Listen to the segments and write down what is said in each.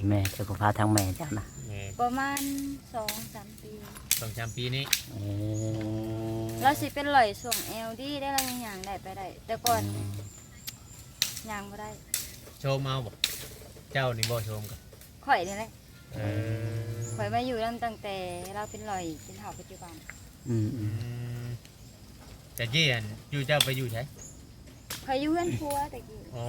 ง แม่สุขภาพทางแม่เจ้านะ แม่ ประมาณ2-3 ปี 2-3 ปีนี้ เออ เราสิเป็นหล่อยส่งเอลดีได้เรายังย่างได้ไปได้แต่ก่อนย่างบ่ได้ โชมเอาบ่เจ้านี่บ่โชมกัน ข่อยนี่แหละ เออ ข่อยมาอยู่นํตั้งแต่เราเป็นหล่อยเป็นเฒ่าปัจจุบัน อืม อืมแต่เจียนอยู่เจ้าไปอยู่ใช่ ข่อยอยู่เพื่อนพัวตะกี้ อ๋อ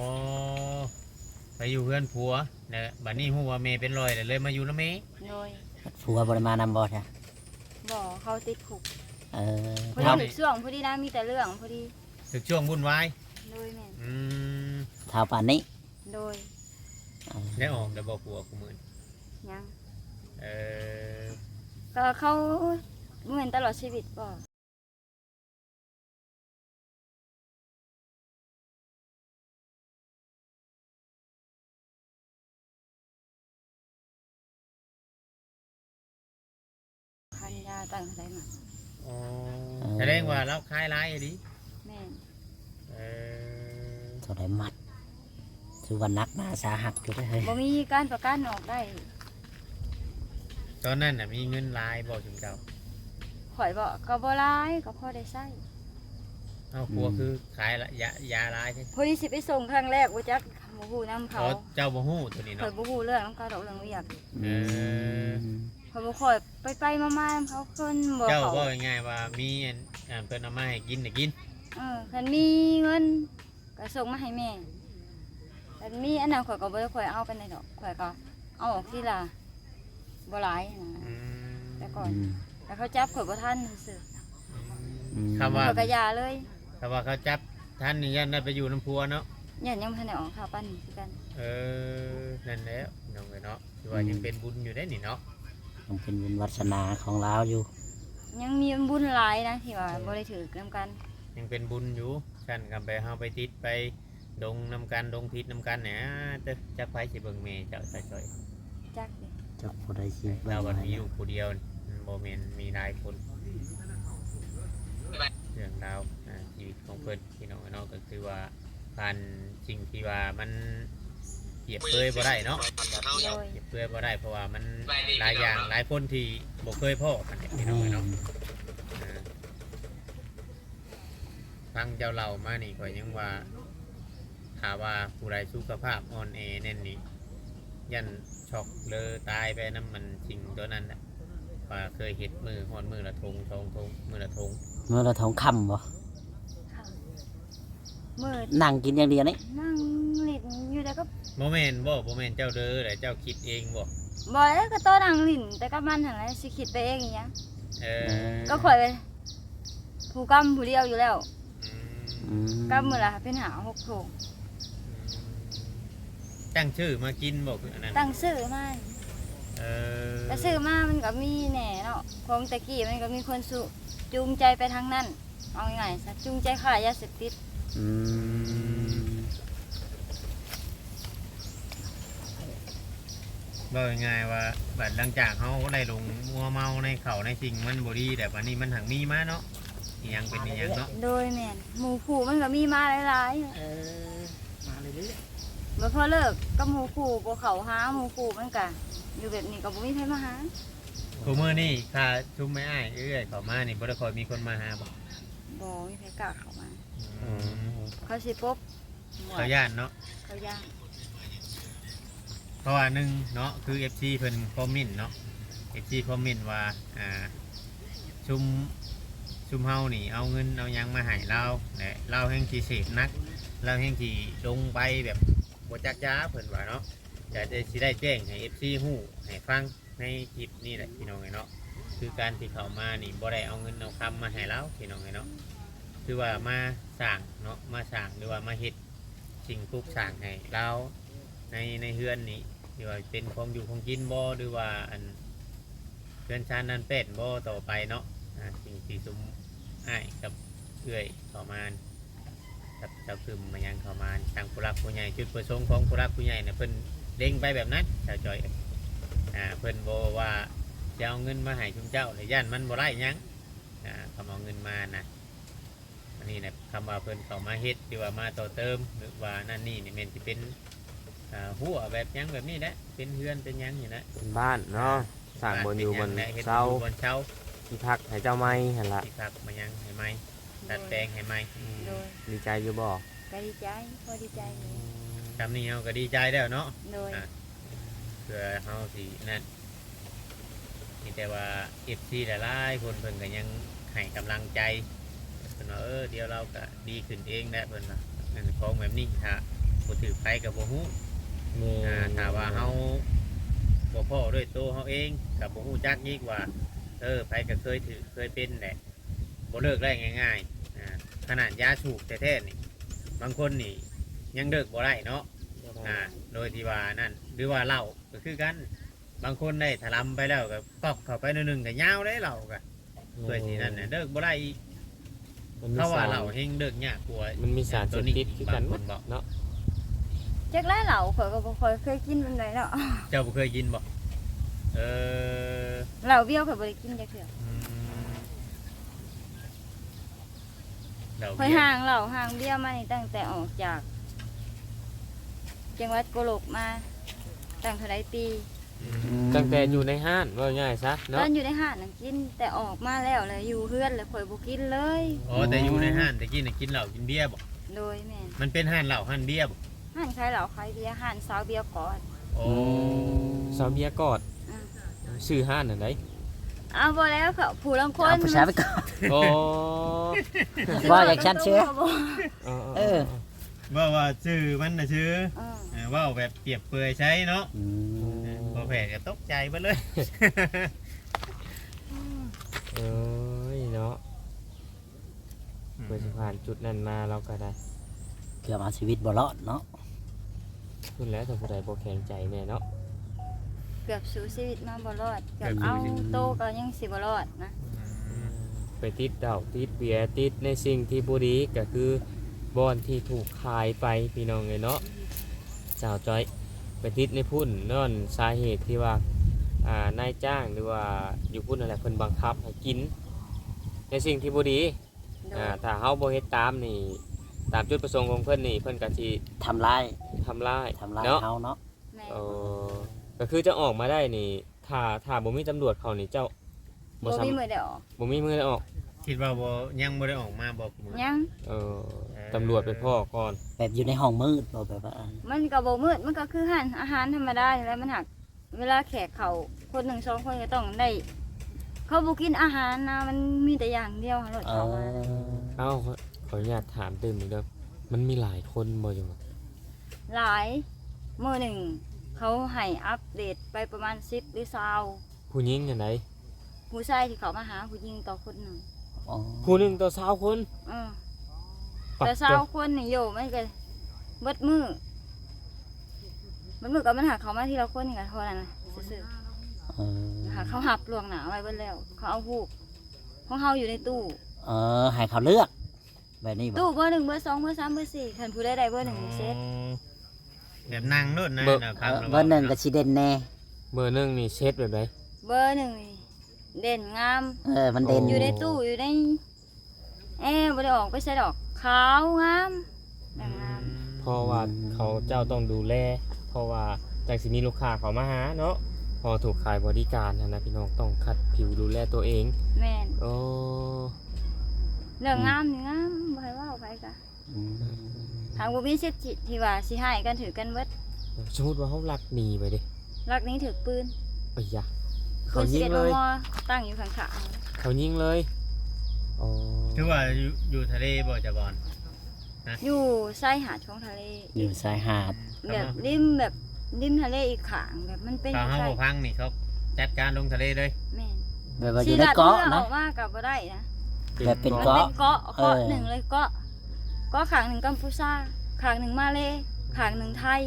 ไปอยู่เพื่อนผัวนะบัดนี้ฮู้ว่าแม่เป็นรอยเลยมาอยู่นำแม่ โดย ผัวบ่ได้มานำบ่ใช่ บ่เขาติดคุก เออ พอ เท่า ดีถึกช่วงพอดีนะมีแต่เรื่องพอดี ถึกช่วงวุ่นวาย โดยแม่น อืม เท่าปานนี้ โดย เออ ได้ออกแต่บ่ผัวกูมื้อ ยัง เออ ก็เขาเหมือนตลอดชีวิตบ่พันยาตั้งแต่มา อ๋อแสดงว่าเราคล้ายร้ายอะดิ แม่น เออ เท่าได้มัดคือว่านักหนาสาหัสอยู่ได้อเฮ้ย บ่มีการประกันออกได้ ตอนนั้นน่ะมีเงินหลายบ่จุมเจ้า ข่อยบ่ก็บ่ร้ายก็พอได้ใช้ เอาผัวคือขายละยาร้ายใช่ พอดีสิไปส่งครั้งแรกบ่จักบ่ฮู้นำ เขา เขา เจ้าบ่ฮู้ตัวนี้ ข่อย เนาะ บ่ฮู้เรื่องนำเขาดอกเรื่องเวียก เออ ข่อยบ่ค่อยไปๆมาๆนำเขาเพิ่นบ่ เจ้า เขา บอกง่ายๆว่ามีเพิ่นเอามาให้กินได้กิน คันมีเงินก็ส่งมาให้แม่คันมีอันนั้นข่อยก็บ่ได้ค่อยเอาปานใดดอกข่อยก็เอาออกทีละบ่หลายนะ อืม แต่ก่อนแต่เขาจับข่อยบ่ทันซื่อ คำว่า ข่อยก็ยาเลย คำว่าเขาจับท่านนี่ยันได้ไปอยู่น้ำพัวเนาะ ยันยังบ่ทันได้ออกข่าวปานนี้คือกัน เออนั่นแหล้วน้องเอ้ยเนาะที่ว่ายังเป็นบุญอยู่ได้นี่เนาะ ต้องเป็นบุญวัฒนาของเราอยู่ ยังมีบุญหลายนะที่ว่าบ่ได้ถือนํกัน ยังเป็นบุญอยู่ฉันกันไปเฮาไปติดไปดงนำกันดงทิศนำกันเนี่ยจักไผสิเบิ่งแม่เจ้าใส่จอย จักดิ จักผู้ใดสิ เราวันมีอยู่ผู้เดียวนี่บ่แม่นมีหลายคนเรื่องราวชีวิตของเพิ่นพี่น้องเนาะก็คือว่าผ่านสิ่งที่ว่ามันเปรียบเปรยบ่ได้เนาะ โดย เปรียบเปรยบ่ได้เพราะว่ามันหลายอย่างหลายคนที่บ่เคยพ้อกันเนี่ยพี่น้องเนาะฟังเจ้าเล่ามานี่ข่อยยังว่าถ้าว่าผู้ใดสุขภาพอ่อนแอแน่นนี่ยันช็อกเลยตายไปน้ำมันสิ่งตัวนั้นแหละว่าเคยเห็ดมือหอนมือละทงทงทงมือละทง เมื่อเราท้องคำบ่ ค่ะมืด นั่งกินอย่างเดียวนี่ นั่งเลินอยู่แต่ก็ โมเมนบ่โมเมนเจ้าเด้อแต่เจ้าคิดเองบ่ บ่ได้ก็ต้อนั่งเลินแต่ก็มันหั่นแหละสิคิดไปเองอีหยัง เออ ก็ข่อยผู้กำผู้เดียวอยู่แล้ว อืม อืม กำมื้อละเป็นหา6โถง ตั้งชื่อมากินบ่คืออันนั้น ตั้งซื้อมา เออ แต่ซื้อมามันก็มีแหน่เนาะของตะกี้มันก็มีคนสุจูงใจไปทางนั้นเอาง่ายๆซะจูงใจขายยาเสพติด อืม บ่ง่ายๆว่าบัดหลังจากเฮาได้ลงมัวเมาในเขาในสิ่งมันบ่ดีแต่วันนี้มันหังมีมาเนาะอีหยังเป็นอีหยังเนาะ โดยแม่นหมู่ผู้มันก็มีมาหลาย เออมาเรื่อย ๆบ่พอเลิกกับหมู่ผู้บ่เข้าหาหมู่ผู้มันก็อยู่แบบนี้ก็บ่มีใครมาหา ผู้มื้อนี้ค่าชุมไม่อ้ายเอ้ยเข้ามานี่บ่ได้ค่อยมีคนมาหาบ่ บ่มีใครกล้าเข้ามา อืม เขาสิปบหมวด เขาย่านเนาะ เขาย่าง เพราะว่าหนึ่งเนาะคือ FC เพิ่นคอมเมนต์เนาะ FC คอมเมนต์ว่าชุมเฮานี่เอาเงินเอาหยังมาให้เราและเราแห่งที่เสพนักเราแห่งที่ลงไปแบบบ่จักจ้าเพิ่นว่าเนาะจะได้สิได้แจ้งให้ FC ฮู้ให้ฟังในคลิปนี่แหละพี่น้องเอ้ยเนาะคือการที่เขามานี่บ่ได้เอาเงินเอาคำมาให้เราพี่น้องเอ้ยเนาะคือว่ามาสร้างเนาะมาสร้างหรือว่ามาเฮ็ดสิ่งปลูกสร้างให้เราในเฮือนนี้ที่ว่าเป็นของอยู่ของกินบ่หรือว่าอันเฮือนชานนั้นเป็ดบ่ต่อไปเนาะสิ่งที่ซุมอ้ายกับเอื้อยเข้ามากับเจ้าคืมมายังเข้ามาทางผู้รักผู้ใหญ่จุดประสงค์ของผู้รักผู้ใหญ่เนี่ยเพิ่นเล็งไปแบบนั้นชาวจอยเพิ่นบ่ว่าจะเอาเงินมาให้ชุมเจ้าหรือย่านมันบ่ได้หยังเขาเอาเงินมานะอันนี้นะคำว่าเพิ่นเข้ามาเฮ็ดหรือว่ามาต่อเติมหรือว่านั่นนี่เนี่ยแม่นสิเป็น หัวแบบหยังแบบนี้แหละเป็นเฮือนเป็นหยังอยู่นะ เป็นบ้านเนาะสร้างบนอยู่บน เฮ็ด เสา บนเช้า ที่พักให้เจ้าไม้หั่นล่ะ ที่พักมาหยังให้ไหมดัดแปลงให้ไหม โดย ดีใจอยู่บ่ ก็ดีใจพอดีใจอยู่ คำนี้เฮาก็ดีใจแล้วเนาะ โดย เพื่อเฮาสินั่นมีแต่ว่า FC หลายๆคนเพิ่นก็ยังให้กำลังใจเพิ่นว่าเดี๋ยวเราก็ดีขึ้นเองแหละเพิ่นว่านั่นของแบบนี้ถ้าบ่ถือไผก็บ่ฮู้ แม่ ถ้าว่าเฮาบ่พอด้วยตัวเฮาเองก็บ่ฮู้จักอีกว่าไผก็เคยถือเคยเป็นแหละบ่เลิกได้ง่ายๆขนาดยาสูบแท้ๆนี่บางคนนี่ยังเลิกบ่ได้เนาะ โดยที่ว่านั่นหรือว่าเหล้าก็คือกันบางคนได้ถลำไปแล้วก็ปอกเข้าไปหนึงก็ยาวได้เหล้าก็เพื่อที่นั่นน่ะเลิกบ่ได้อีก มันมี เขาว่า สาร เหล้าเฮงเลิกยากกว่า มันมีสารเสพติดคือกัน บางคนบอก เนาะ จักแล้วเหล่าข่อยก็บ่ค่อยเคยกินปานใดเนาะ เจ้าบ่เคยกินบ่เออ เหล่าเบี้ยวข่อยบ่ได้กินจักเทื่อ อืมเหล้า ข่อย เบียร์ ห่างเหล่าห่างเบี้ยวมานี่ตั้งแต่ออกจากจังหวัดโกโลกมาตั้งเท่าไรปี ตั้งแต่อยู่ในห้านว่าง่ายซะ ตอ เนาะ นอยู่ในห้างนั่นกินแต่ออกมาแล้วเลยอยู่เฮือนเลยข่อยบ่กินเลย อ๋อแต่อยู่ในห้านแต่กินน่ะกินเหล้ากินเบียร์บ่ โดยแม่น มันเป็นห้านเหล้าห้านเบียร์บ่ ห้างขายเหล่าขายเบียร์ห้างสาวเบียร์ก่อน โอ้ สาวเบียร์กอด อืม ชื่อห้านอันไหน อ้าวบ่แล้วเขาผู้ลางคน เอาผู้ชายไปก่อน โอ้ ว่าอย่างฉันเชื่อ เออ ว่าชื่อมันน่ะชื่อ เออ ว่าแบบเปรียบเปรยใช้เนาะ อืม พอแผลก็ตกใจไปเลย เอ้ยเนาะเพื่อจะผ่านจุดนั้นมาเราก็ได้ เกือบเอาชีวิตบ่รอดเนาะ ขึ้นแล้วแต่ผู้ใดบ่แข็งใจแน่เนาะ เกือบสู้ชีวิตมาบ่รอดเกือบเอาโตก็ยังสิบ่รอดนะ ไปติดเหล้าติดเบียร์ติดในสิ่งที่บ่ดีก็คือบ่อนที่ถูกขายไปพี่น้องเลยเนาะสาวจ้อยไปติดในพุ่นนั่นสาเหตุที่ว่านายจ้างหรือว่าอยู่พุ่นอะไรเพิ่นบังคับให้กิน ในสิ่งที่บ่ดี โดย ถ้าเฮาบ่เฮ็ดตามนี่ตามจุดประสงค์ของเพิ่นนี่เพิ่นก็สิ ทำลาย ทำร้าย เ เนาะ ฮาเนาะ แม่ เออก็คือจะออกมาได้นี่ถ้าบ่มีตำรวจเขานี่เจ้า บ่มีมือได้ออก บ่มีมือได้ออก คิดว่าบ่ยังบ่ได้ออกมาบอกมือ ยัง เออตำรวจไปพ่อก่อน แบบอยู่ในห้องมืดบ่แบบว่า มันก็บ่มืดมันก็คือหันอาหารธรรมดาอยู่แล้วมันหักเวลาแขกเขาคนหนึ่งสองคนก็ต้องได้ เขาบ่กินอาหารนะมันมีแต่อย่างเดียวรถ เอ เขามา อ เอ้าขออนุญาตถามตื่นอีกเด้อมันมีหลายคนบ่อยู่ หลายมื้อหนึ่งเขาให้อัปเดตไปประมาณ10หรือ20 ผู้หญิงอันไหน ผู้ชายที่เขามาหาผู้หญิงต่อคนหนึ่ง อ๋อ ผู้หนึงต่อ20คน เออ ปัก แต่ เจ้า 20คนนี่โยมันก็เบิดมือก็มันหาเขามาทีละคนนี่ก็เท่านั้นนะซื่อ เออ ๆหาเขาหับลวงหนาไว้เบิดแล้ว เขาเอาฮูกของเฮาอยู่ในตู้ เออให้เขาเลือก แบบนี้บ่ ตู้เบอร์1เบอร์2เบอร์3เบอร์4คันผู้ใดได้เบอร์1นี่เซ็ต แบบนั่งนู่นนะ เบอร์ นะ เออเบอร์หนึ่งก็สิเด่นแน่ เบอร์หนึงนี่เช็ดแบบไหน เบอร์1นี่เด่นงาม เออมันเด่น อยู่ในตู้อยู่ในบ่ได้ออกไปใส่ดอกขาวงามแต่งงาม เพราะว่าเขาเจ้าต้องดูแลเพราะว่าจากสิมีลูกค้าเขามาหาเนาะพอถูกขายบริการนะพี่น้องต้องคัดผิวดูแลตัวเอง แม่น โอ้ เรื่องงามนี่งามบ่ให้เว้าไปกะ อืม ทางบ่มีสิทธิ์ที่ว่าสิให้กันถือกันเบิด สมมติว่าเขาลักหนีไปดิ ลักนี้ถือปืน เอ้ยยะ ปื เขา น ยิง 11 เล ม ย มตั้งอยู่ข้าง เขายิงเลยอ๋อ คือว่าอยู่ทะเลบ่จะบอล ๆอยู่ชายหาดของทะเล อยู่ชายหาด แบบริมทะเลอีกข้างแบบมันเป็น ตอนเขา ใช่ บ่พังนี่เขาจัดการลงทะเลเลย แม่น แบบว่าอ สิ ยู่ใน ลัด เกาะ เรืออ นะ อกมาก็บ่ได้นะ แบบเป็น มัน เกาะ เป็นเกาะ เออ หนึ่งเลยเกาะข้างหนึ่งกัมพูชาข้างหนึ่งมาเลข้างหนึ่งไทย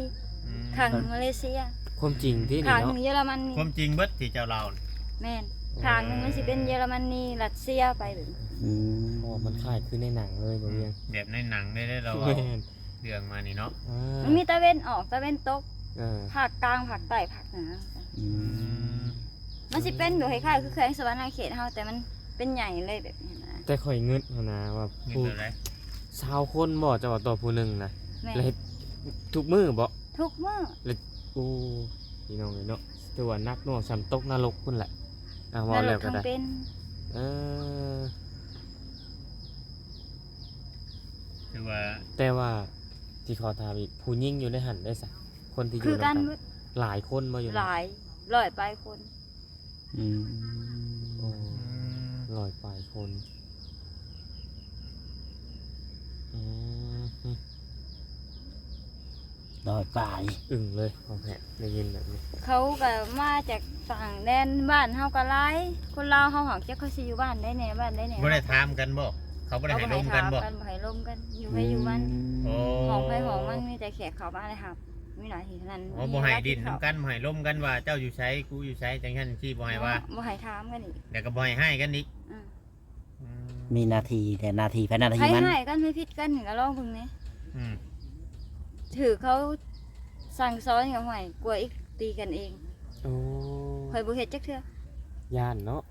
ข้างหนึ่งมาเลเซีย ความจริงที่นี่ ข้างห เนาะ นึ่งเยอรมนี ความจริงเบิดที่เจ้าเราน่ะ แม่นข้างหนึ่งมันสิเป็นเยอรมนีรัสเซียไปแบบนี้ อืม อ๋อมันคล้ายคือในหนังเลยบ่เวียง แบบในหนังได้เรา แม่ เอา น เรื่องมานี่เนาะ อ่า มันมีตะเวนออกตะเวนตก เออ ภาคกลางภาคใต้ภาคเหนือ อืม มันสิเป็นแบบคล้ายๆคือแขวงสวรรค์เขตเฮาแต่มันเป็นใหญ่เลยแบบนี้นะ แต่ข่อยงึดเอานะว่า นี่ ผู้ คืออะไร 20คนบ่จะว่าต่อผู้หนึงนะ แม่ แล้วเฮ็ดทุกมื้อบ่ ทุกมื้อ โอ้พี่น้องเนาะถือว่านักหน่วงสำตกนรกพุ่นแหละว่า นร แล้ว ก ก็ ทั้ง ได้ เป็น เออ คือว่า แต่ว่าที่ขอถามอีกผู้หญิงอยู่ในหันได้สักคนที่อ คื ยู่ อกัน นำกันหลายคนมาอยู่ หลายร้อยปลายคน อืม โอ้หลายปลายคนอืม ลอยปลาย อึ่งเลยของแพะได้ยินแบบนี้ เขาก็มาจากต่างแดนบ้านเฮาก็หลายคนลาวเฮาหักจักเขาสิอยู่บ้านได้แหน่บ้านได้แหน่ บ่ได้ถามกันบ่เขาบ่ได้ให้ร่วมกันบ่ เขาบ่ให้ร่วมกันอยู่ให้อยู่มัน โอ้ ของไผของมันมีแต่แขกเขามาเลยครับมีหน้าที่เท่านั้น อ๋อบ่ให้ดินนํกันบ่ให้ร่วมกันว่าเจ้าอยู่ไสกูอยู่ไสจังซั่นจังซี่บ่ให้ว่า บ่ให้ถามกันอีก แล้วก็บ่ให้ให้กันอีก อืม อืม มีนาทีแต่นาทีภายนาที ให้ มัน ให้กันไม่ผิดกันนี่ก็ลองเบิ่งแหน่ อืม ถือเขาสั่งสอนกับห่วยกลัวอีกตีกันเอง โอ้ ข่อยบ่เฮ็ดจักเทื่อย่ านเนาะ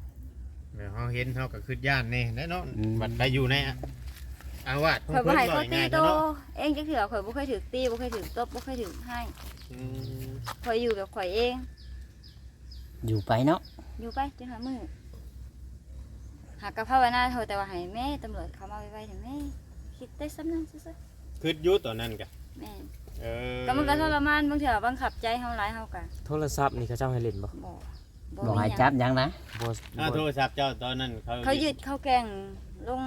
เดี๋ยวเฮาเห็นเฮาก็คิดย่านแน่แน่เนาะบัดไปอยู่ในอาวาสของ ข่อยบ่ เพิ่น ให้ บ่ เขาตี ง่าย โต ๆเนาะ เองจักเทื่อข่อยบ่เคยถูกตีบ่เคยถูกตบบ่เคยถูกให้ อืม ข่อยอยู่แบบข่อยเอง อยู่ไปเนาะ อยู่ไปจนหามื้อหากกะภาวนาโทรแต่ว่าให้แม่ตำรวจเขามาไวๆถึงแม่คิดได้ซ้ำนั้นซื่อ คิดอยู่ตอนนั้นก็ ๆแม่น เออ ก็มันก็ทรมานบางเทื่อบังคับใจเฮาหลายเฮาก็ โทรศัพท์นี่เขาเจ้าให้เล่นบ่ บ่ บอกให้ มีหยัง จับยังนะ บ่ โทรศัพท์เจ้าตอนนั้นเขา เขายึดเขาแกล้งลง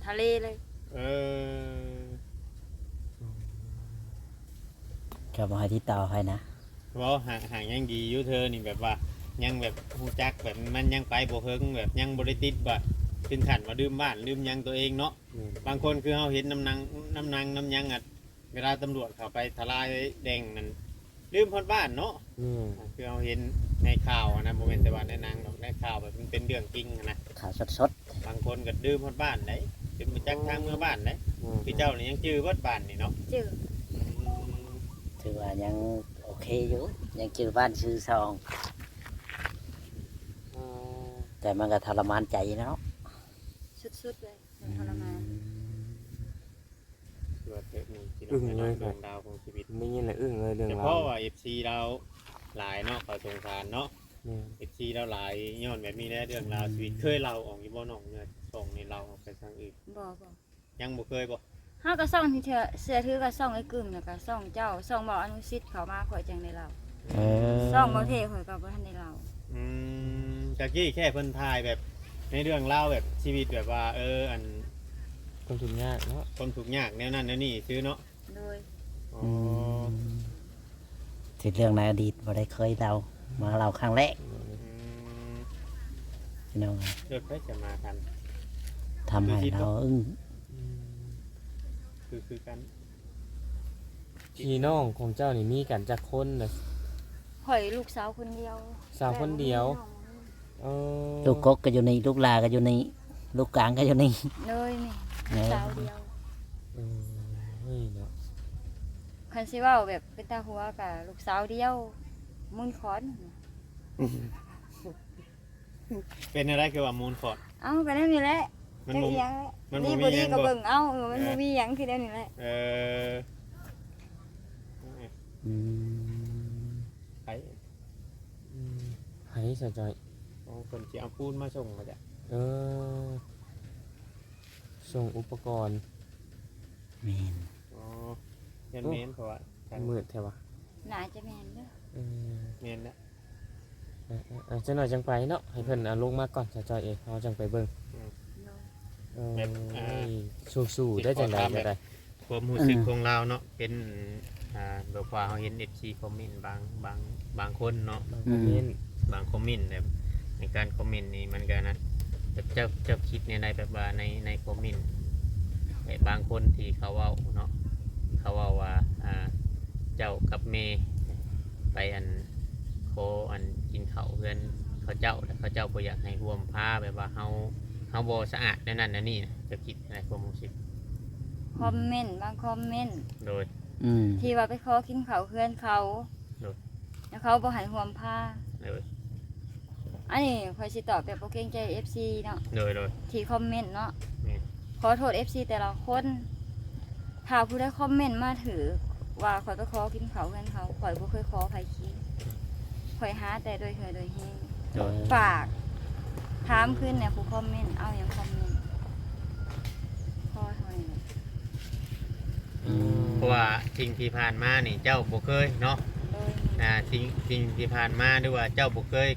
ทะเลเลย เออ ก็บอกให้ติดต่อใครนะ บ่ห่างยังดีอยู่เธอนี่แบบว่ายังแบบฮู้จักแบบมันยังไปบ่เฮิงแบบยังบ่ได้ติดบ่ถึงขั้นว่าดื่มบ้านลืมหยังตัวเองเนาะ แม่น บางคนคือเราเห็นน้ำน้ำยังอ่ะเวลาตำรวจเข้าไปทลายแดงนั่นลืมพอดบ้านเนาะ นี่ คือเราเห็นในข่าวอะนะโมเมนต์แต่ว่าในหนางดอกในข่าวแบบมันเป็นเรื่องจริงอะนะ ข่าวสด บางคนก็ลืมพอดบ้านไหนลืมไปจักทางเมื่อบ้านไหนพี่เจ้านี่ยังจื้อวัดบ้านนี่เนาะ จื้อ ๆถือว่ายังโอเคอยู่ยังจือบ้านชื่อซอง อ๋อ แต่มันก็ทรมานใจเนาะ สุดๆเลยมันทรมาน คือว่าเธอมีที่น้องเรื่องราวของชีวิต ไม่ยินเลยอึ้งเลยเรื่อง แต่ รา เพราะ ว ว่า FC เราหลายเนาะเขาสงสารเนาะ นี่ FC เราหลายย้อนแบบนี้แหละเรื่องราวชีวิตเคยเล่าออกอยู่บ่น้องเนี่ยส่งในเราออกไปทางอื่น บ่ ยังบ่เคยบ่ เฮาก็ส่องที่เทื่อเสื้อถือก็ส่องไอ้กึ่มแล้วก็ส่องเจ้าส่องบ่อนุสิทธิ์เขามาข่อยจังได้เล่า เออ ส่องบ่เท่ข่อยก็บ่ทันได้เล่า ตะกี้แค่เพิ่นทายแบบในเรื่องเล่าวแบบชีวิตแบบว่าอัน คนทุนยากเนาะ ความทุกข์ยากแนวนั้นแนวนี้ซื้อเนาะ โดย อ๋อ ถึงเรื่องในอดีตบ่ได้เคยเรามาเราครั้งแรก ม พี่น้อง เลือกไปจะมาทัน ทำให้เราอึ้ง คือกัน พี่น้องของเจ้านี่มีกันจักคนน่ะ ข่อยลูกสาวคนเดียว สาวคนเดียวเออ ลูกกกก็อยู่นี่ลูกลาก็อยู่นี่ลูกกลางก็อยู่นี่ เลยนี่ เออ สาวเดียว เออเฮ้ยเนาะ คันสิเว้าแบบเป็นตาหัวก็ลูกสาวเดียวมุนขอน เป็นอะไรคือว่ามูลฟอร์ด เอ้าก็ได้นี่แหละ มัน จัก บ่ อีหยัง มันบ่ ดี มี บ่ดี หยัง ก็ บ่ เบิ่งเอ้ามันบ่มีหยังคือเดี๋ยวนี้แหละ เออ อืม ไผ ให้สะจอย อ๋อคนสิเอาปูนมาส่งมาจ้ะ เออส่งอุปกรณ์ แมน อ๋อเห็นเมนเพราะว่าทาง มืดแท้วะ น่าจะแม่นเด้อ เออ เมนนะ จังหน่อยจังไปเนาะให้เพิ่นเอาลงมาก่อนสะจอยเองเราจังไปเบิ่ง โดย สู้ๆได้จังไดก็ได้ ความรู้สึกของเราเนาะเป็นแบบว่าเราเห็น FC คอมเมนต์บางคนเนาะ บางคอมเมนต์ บางคอมเมนต์แบบในการคอมเมนต์นี่มันก็นะเจ้าคิดในแบบว่าในคอมเมนต์แบบบางคนที่เขาเว้าเนาะเขาเว้าว่าเจ้ากับเมย์ไปโคกินข้าวเพื่อนเขาเจ้าแล้วเขาเจ้าบ่อยากให้ร่วมพาแบบว่าเฮาบ่สะอาดนั่นนั่นนี่นะจะคิดในความรู้สึก คอมเมนต์บางคอมเมนต์ โดย อืม ที่ว่าไปขอกินข้าวเพื่อนเขา โดย แล้วเขาบ่ให้ห่วมผ้า โดย อันนี้ข่อยสิตอบแบบบ่เกรงใจ FC เนาะ โดย ที่คอมเมนต์เนาะ แม่น ขอโทษ FC แต่ละคนถ้าผู้ใดคอมเมนต์มาถือ ว่าข่อยไปขอกินข้าวเพื่อนเขาข่อยบ่เคยขอไผกินข่อยหาแต่โดยเคยโดยเฮง โดย ฝากถามขึ้นเนี่ยผู้คอมเมนต์เอาอย่างคอมเมนต์พอเท่านี้ เพราะว่าสิ่งที่ผ่านมานี่เจ้าบ่เคยเนาะ โดย สิ่งที่ผ่านมาด้วยว่าเจ้าบ่เคย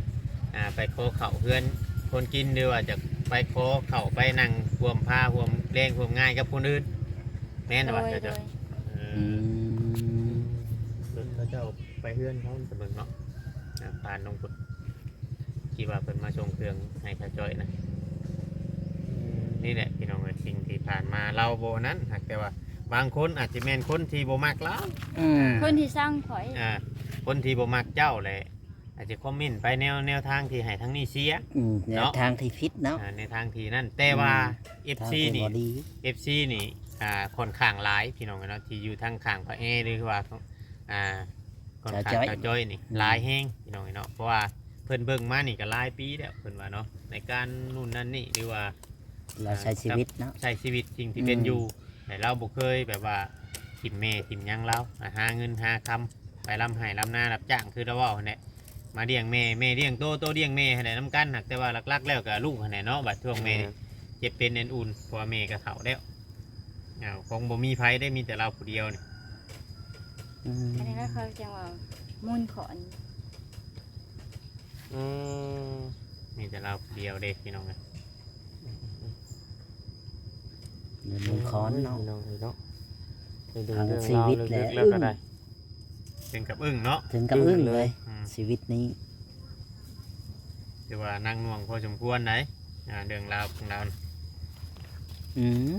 ไปขอข้าวเพื่อนคนกินหรือว่าจะไปขอข้าวไปนั่งร่วมผ้าร่วมแรงร่วมง่ายกับคนอื่นแม่น โด ว่าย โด เจ้าย อืม แล้วเจ้าไปเพื่อนเขาเสมอเนาะผ่านลงพุดที่ว่าเพิ่นมาชงเครื่องให้ข้าจ้อยนะนี่แหละพี่น้องเอ้ยสิ่งที่ผ่านมาเราโบนั้นหากแต่ว่าบางคนอาจจะแม่นคนที่บ่มักเรา อืม คนที่สร้างข่อย คนที่บ่มักเจ้าแหละอาจจะคอมเมนต์ไปแนวทางที่ให้ทั้งนี้เสีย แนวทางที่ผิดเนาะ ในทางที่นั่นแต่ว่า ทาง FC ที่ นี่ บ่ดี FC นี่ค่อนข้างหลายพี่น้องเนาะที่อยู่ทางข้างพระเอหรือว่าค่อนข้างเจ้าจ้อยนี่หลายแฮงพี่น้องเนาะเพราะว่าเพิ่นเบิ่งมานี่ก็หลายปีแล้วเพิ่นว่าเนาะในการนู่นนั่นนี่หรือว่า เราใช้ชีวิตเนาะ ใช้ชีวิตจริงที่เป็นอยู่แต่เราบ่เคยแบบว่าทิมเมทิมหยังเราหาเงินหาคำไปลำไห้ลำนารับจ้างคือเราเว่าเนี่ยมาเลี้ยงแม่เลี้ยงโตเลี้ยงแม่ให้ได้น้ำกันหักแต่ว่าหลักๆแล้วก็ลูกให้ได้เนาะบัดช่วงแม่เจ็บเป็นเอ็นอุ่นเพราะว่าแม่ก็เฒ่าแล้วคงบ่มีไผได้มีแต่เราผู้เดียวนี่ อืม อันนี้ก็เขาจังว่ามูลขอน มีแต่เราผู้เดียวเด็กพี่น้องเลย เงินมือค้อนเนาะ พี่น้องเนาะไปดู ทาง เรื่อง ชี ราว วิต ลึกๆ และ แล้วก็ได้ ถึงกับอึ้งเนาะ ถึงกับอึ้งเลย อืม ชีวิตนี้ ถือว่านั่งน่วงพอสมควรไหนเรื่องราวของเรา อืม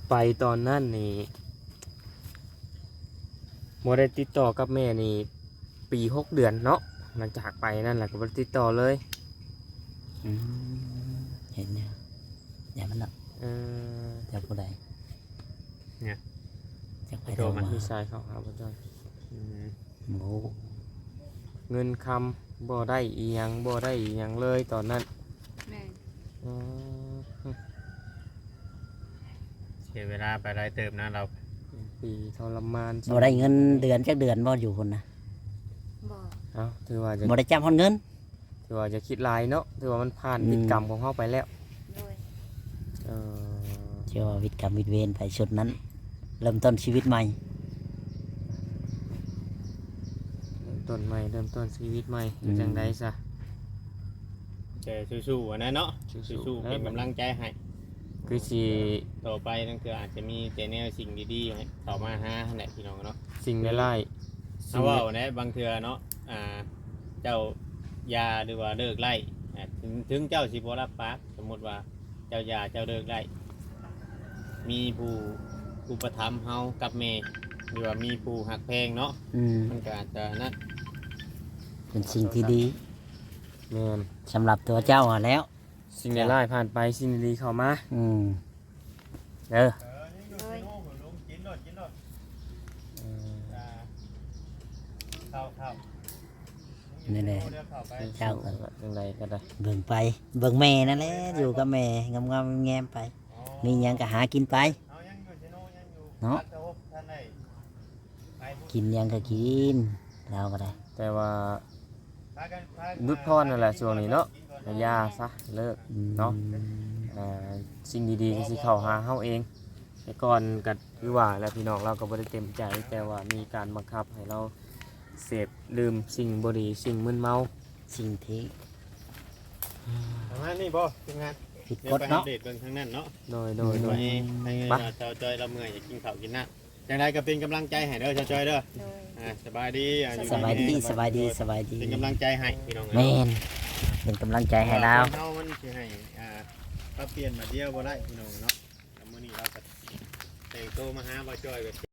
ไปตอนนั้นนี่โมได้ติดต่อกับแม่นี่ปี6 เดือนเนาะหลังจากไปนั่นแหละก็บ่ได้ติดต่อเลย อืมเห็นเนี่ยอย่ามันเนาะ เออ จะผู้ใดจะไปโทรมา มีสายเข้าหาบ่จ้อย โอ้ เงินคำบ่ได้อีหยังบ่ได้อีหยังเลยตอนนั้น แม่ อืม เสียเวลาไปหลายเติมนะเรา ปีทรมาน บ่ได้เงินเดือนจักเดือนบ่อยู่คนนะ บอก เอ้าถือว่าจะ บ่ได้จำฮอดเงิน ถือว่าจะคิดหลายเนาะถือว่ามันผ่านวิกรรมของเขาไปแล้ว โดย เออ เชื่อว่าวิตกรรมวิตเวรไปชุดนั้น เริ่มต้นชีวิตใหม่ เริ่มต้นใหม่เริ่มต้นชีวิตใหม่เป็นจังไดซะ เจสู้ๆนะเนาะ สู้ๆ สู้ๆเป็นกำลังใจให้ คือสิ ต่อไปนั่นคืออาจจะมีเจเนลสิ่งดีๆให้ต่อมาหาแหละพี่น้องเนาะ สิ่งไล่สิ่ เอา ง ว่าเนี่ยบางเทือเนาะเจ้ายาหรือว่าเลิกไล่ถึงเจ้าสิบรับปากสมมติว่าเจ้ายาเจ้าเลิกไล่มีผู้อุปถัมภ์เฮากับเมย์หรือว่ามีผู้หักแพงเนาะ อืม มันก็อาจจะนั่น เป็นสิ่งที่ดี แม่น สำหรับตัวเจ้าอะแล้ว สิ่งไล่ผ่านไปสิ่งดีๆเข้ามา อืม เด้อ นี่แหละ เจ้า จังไดก็ได้ เบิ่งไปเบิ่งแม่นั่นแหละอยู่กับแม่งามๆแงมๆไป มีหยังก็หากินไป เนาะ กินหยังก็กินเราก็ได้ แต่ว่าดุดพรนั่นแหละช่วงนี้เนาะยาซะเลิก อืม เนาะ สิ่งดีๆก็สิเข้าหาเฮาเองแต่ก่อนก็คือว่าแล้วพี่น้องเราก็บ่ได้เต็มใจ แต่ว่ามีการบังคับให้เราเสพลืมสิ่งบ่ดีสิ่งมึนเมา สิ่งที่ ประมาณนี้บ่ทีมงาน ผิด เดี๋ย ก ว ฎ ไปอั เนาะ ปเดตเบิ่งทางนั้นเนาะ โดย ตัวเองให้ชาวจอยเราเมื่อยอยากกินข้าวกินน้ำอย่างไรก็เป็นกำลังใจให้เด้อชาวจอยเด้อ โดย สบายดีอยู่ สบายดี ดี สบายดีสบายดี เป็นกำลังใจให้พี่น้อง แม่นเป็นกำลังใจให้เรา เฮามันสิให้ปรับเปลี่ยนมาเดียวบ่ได้พี่น้องเนาะมื้อนี้เราก็แต่งตัวมาหาบ่จอยแบบ